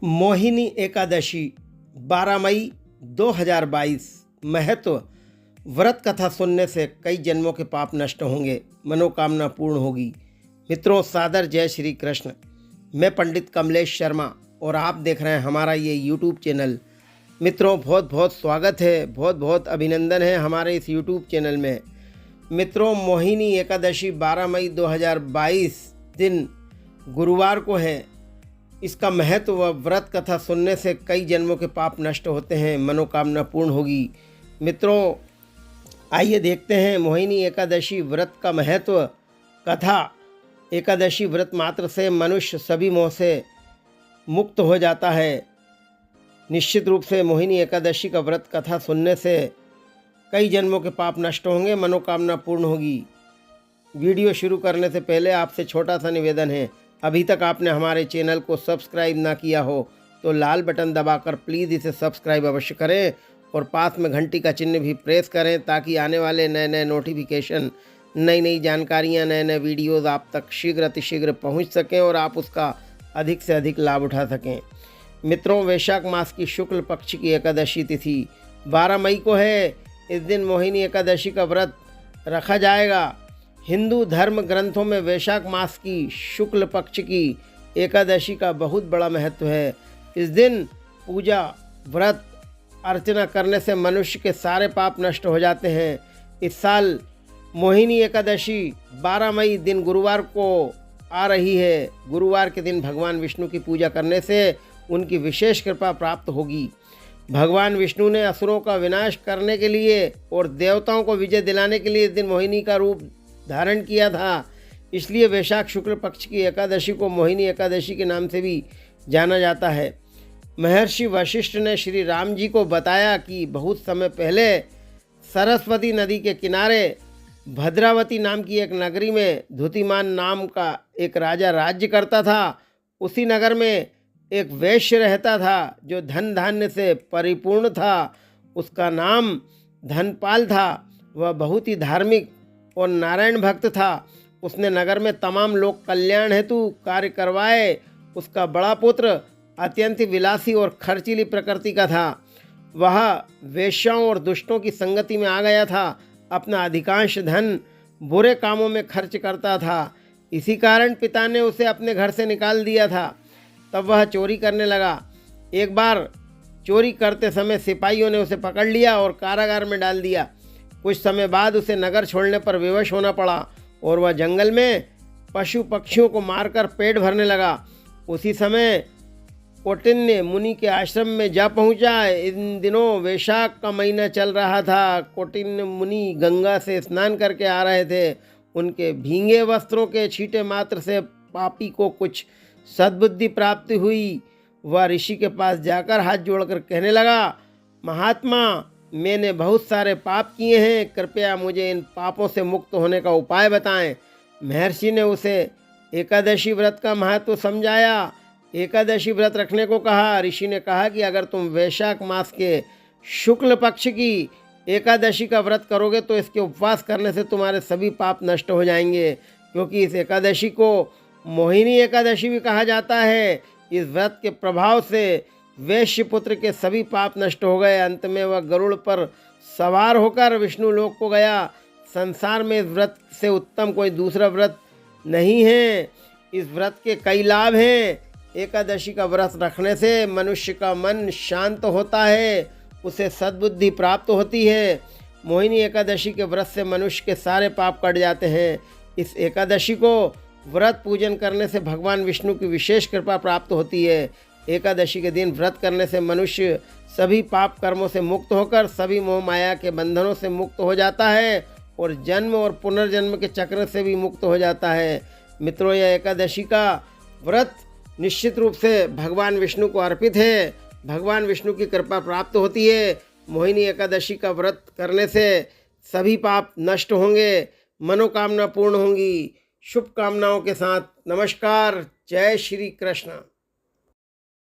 मोहिनी एकादशी 12 मई 2022। महत्व। व्रत कथा सुनने से कई जन्मों के पाप नष्ट होंगे, मनोकामना पूर्ण होगी। मित्रों, सादर जय श्री कृष्ण। मैं पंडित कमलेश शर्मा और आप देख रहे हैं हमारा ये यूट्यूब चैनल। मित्रों, बहुत बहुत स्वागत है, बहुत बहुत अभिनंदन है हमारे इस यूट्यूब चैनल में। मित्रों, मोहिनी एकादशी 12 मई 2022 दिन गुरुवार को है। इसका महत्व व व्रत कथा सुनने से कई जन्मों के पाप नष्ट होते हैं, मनोकामना पूर्ण होगी। मित्रों, आइए देखते हैं मोहिनी एकादशी व्रत का महत्व। कथा। एकादशी व्रत मात्र से मनुष्य सभी मोह से मुक्त हो जाता है। निश्चित रूप से मोहिनी एकादशी का व्रत कथा सुनने से कई जन्मों के पाप नष्ट होंगे, मनोकामना पूर्ण होगी। वीडियो शुरू करने से पहले आपसे छोटा सा निवेदन है, अभी तक आपने हमारे चैनल को सब्सक्राइब ना किया हो तो लाल बटन दबाकर प्लीज़ इसे सब्सक्राइब अवश्य करें और पास में घंटी का चिन्ह भी प्रेस करें ताकि आने वाले नए नए नोटिफिकेशन, नई नई जानकारियां, नए नए वीडियोज़ आप तक शीघ्र अतिशीघ्र पहुंच सकें और आप उसका अधिक से अधिक लाभ उठा सकें। मित्रों, वैशाख मास की शुक्ल पक्ष की एकादशी तिथि 12 मई को है। इस दिन मोहिनी एकादशी का व्रत रखा जाएगा। हिंदू धर्म ग्रंथों में वैशाख मास की शुक्ल पक्ष की एकादशी का बहुत बड़ा महत्व है। इस दिन पूजा, व्रत, अर्चना करने से मनुष्य के सारे पाप नष्ट हो जाते हैं। इस साल मोहिनी एकादशी 12 मई दिन गुरुवार को आ रही है। गुरुवार के दिन भगवान विष्णु की पूजा करने से उनकी विशेष कृपा प्राप्त होगी। भगवान विष्णु ने असुरों का विनाश करने के लिए और देवताओं को विजय दिलाने के लिए इस दिन मोहिनी का रूप धारण किया था। इसलिए वैशाख शुक्ल पक्ष की एकादशी को मोहिनी एकादशी के नाम से भी जाना जाता है। महर्षि वशिष्ठ ने श्री राम जी को बताया कि बहुत समय पहले सरस्वती नदी के किनारे भद्रावती नाम की एक नगरी में धुतिमान नाम का एक राजा राज्य करता था। उसी नगर में एक वैश्य रहता था जो धन धान्य से परिपूर्ण था। उसका नाम धनपाल था। वह बहुत ही धार्मिक और नारायण भक्त था। उसने नगर में तमाम लोक कल्याण हेतु कार्य करवाए। उसका बड़ा पुत्र अत्यंत विलासी और खर्चीली प्रकृति का था। वह वेश्याओं और दुष्टों की संगति में आ गया था। अपना अधिकांश धन बुरे कामों में खर्च करता था। इसी कारण पिता ने उसे अपने घर से निकाल दिया था। तब वह चोरी करने लगा। एक बार चोरी करते समय सिपाहियों ने उसे पकड़ लिया और कारागार में डाल दिया। कुछ समय बाद उसे नगर छोड़ने पर विवश होना पड़ा और वह जंगल में पशु पक्षियों को मारकर पेट भरने लगा। उसी समय कौटिन्य मुनि के आश्रम में जा पहुंचा। इन दिनों वैशाख का महीना चल रहा था। कौटिन्य मुनि गंगा से स्नान करके आ रहे थे। उनके भींगे वस्त्रों के छींटे मात्र से पापी को कुछ सद्बुद्धि प्राप्ति हुई। वह ऋषि के पास जाकर हाथ जोड़कर कहने लगा, महात्मा, मैंने बहुत सारे पाप किए हैं, कृपया मुझे इन पापों से मुक्त होने का उपाय बताएं। महर्षि ने उसे एकादशी व्रत का महत्व समझाया। एकादशी व्रत रखने को कहा। ऋषि ने कहा कि अगर तुम वैशाख मास के शुक्ल पक्ष की एकादशी का व्रत करोगे तो इसके उपवास करने से तुम्हारे सभी पाप नष्ट हो जाएंगे, क्योंकि इस एकादशी को मोहिनी एकादशी भी कहा जाता है। इस व्रत के प्रभाव से वैश्य पुत्र के सभी पाप नष्ट हो गए। अंत में वह गरुड़ पर सवार होकर विष्णु लोक को गया। संसार में इस व्रत से उत्तम कोई दूसरा व्रत नहीं है। इस व्रत के कई लाभ हैं। एकादशी का व्रत रखने से मनुष्य का मन शांत होता है, उसे सद्बुद्धि प्राप्त होती है। मोहिनी एकादशी के व्रत से मनुष्य के सारे पाप कट जाते हैं। इस एकादशी को व्रत पूजन करने से भगवान विष्णु की विशेष कृपा प्राप्त होती है। एकादशी के दिन व्रत करने से मनुष्य सभी पाप कर्मों से मुक्त होकर सभी मोह माया के बंधनों से मुक्त हो जाता है और जन्म और पुनर्जन्म के चक्र से भी मुक्त हो जाता है। मित्रों, यह एकादशी का व्रत निश्चित रूप से भगवान विष्णु को अर्पित है। भगवान विष्णु की कृपा प्राप्त होती है। मोहिनी एकादशी का व्रत करने से सभी पाप नष्ट होंगे, मनोकामना पूर्ण होंगी। शुभकामनाओं के साथ नमस्कार। जय श्री कृष्ण।